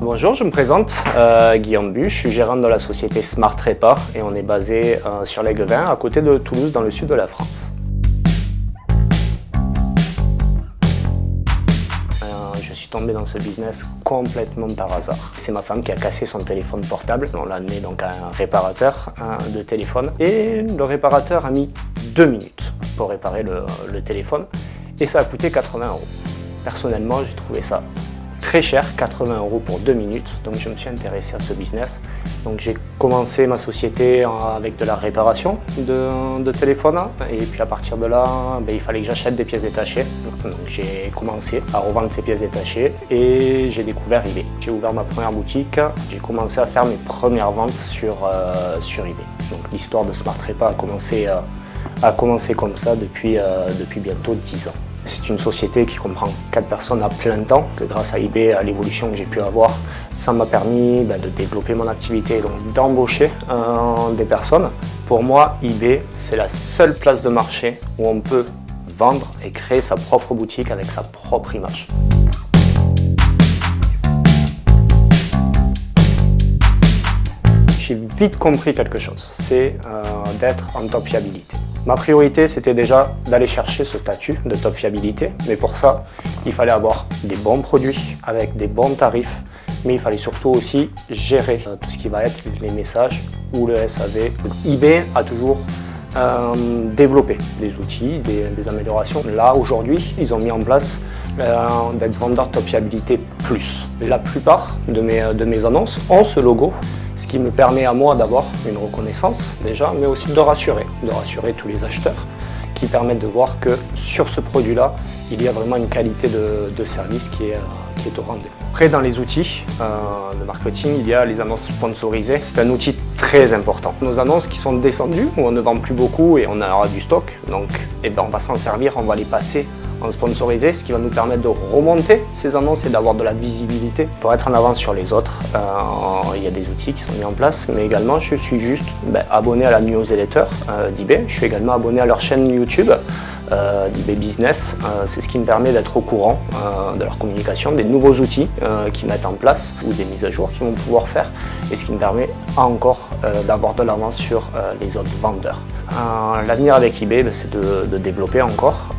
Bonjour, je me présente, Guillaume Buch, je suis gérant de la société Smart Repa et on est basé sur l'Aiguevin, à côté de Toulouse, dans le sud de la France. Je suis tombé dans ce business complètement par hasard. C'est ma femme qui a cassé son téléphone portable. On l'a amené donc à un réparateur de téléphone et le réparateur a mis 2 minutes pour réparer le téléphone et ça a coûté 80 €. Personnellement, j'ai trouvé ça très cher, 80 € pour 2 minutes, donc je me suis intéressé à ce business. Donc j'ai commencé ma société avec de la réparation de téléphone et puis à partir de là, il fallait que j'achète des pièces détachées. Donc j'ai commencé à revendre ces pièces détachées et j'ai découvert eBay. J'ai ouvert ma première boutique, j'ai commencé à faire mes premières ventes sur eBay. Donc l'histoire de Smart Repa a commencé comme ça depuis bientôt 10 ans. C'est une société qui comprend 4 personnes à plein temps, que grâce à eBay, à l'évolution que j'ai pu avoir, ça m'a permis de développer mon activité, donc d'embaucher des personnes. Pour moi, eBay, c'est la seule place de marché où on peut vendre et créer sa propre boutique avec sa propre image. J'ai vite compris quelque chose, c'est d'être en top fiabilité. Ma priorité, c'était déjà d'aller chercher ce statut de top fiabilité, mais pour ça, il fallait avoir des bons produits avec des bons tarifs, mais il fallait surtout aussi gérer tout ce qui va être les messages ou le SAV. eBay a toujours développé des outils, des améliorations. Là, aujourd'hui, ils ont mis en place d'être vendeur top fiabilité plus. La plupart de mes annonces ont ce logo, ce qui me permet à moi d'avoir une reconnaissance déjà, mais aussi de rassurer tous les acheteurs, qui permettent de voir que sur ce produit-là, il y a vraiment une qualité de service qui est au rendez-vous. Après, dans les outils de marketing, il y a les annonces sponsorisées. C'est un outil très important. Nos annonces qui sont descendues, où on ne vend plus beaucoup et on aura du stock, donc on va s'en servir, on va les passer en sponsorisé, ce qui va nous permettre de remonter ces annonces et d'avoir de la visibilité pour être en avance sur les autres. Il y a des outils qui sont mis en place, mais également je suis juste abonné à la newsletter d'eBay. Je suis également abonné à leur chaîne YouTube d'eBay Business. C'est ce qui me permet d'être au courant de leur communication, des nouveaux outils qu'ils mettent en place ou des mises à jour qu'ils vont pouvoir faire, et ce qui me permet encore d'avoir de l'avance sur les autres vendeurs. L'avenir avec eBay, c'est de développer encore.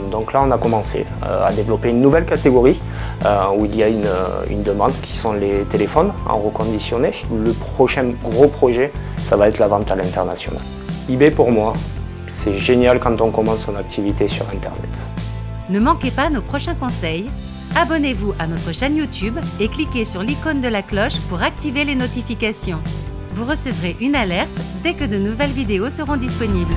Donc là, on a commencé à développer une nouvelle catégorie où il y a une demande qui sont les téléphones en reconditionné. Le prochain gros projet, ça va être la vente à l'international. eBay pour moi, c'est génial quand on commence son activité sur Internet. Ne manquez pas nos prochains conseils. Abonnez-vous à notre chaîne YouTube et cliquez sur l'icône de la cloche pour activer les notifications. Vous recevrez une alerte dès que de nouvelles vidéos seront disponibles.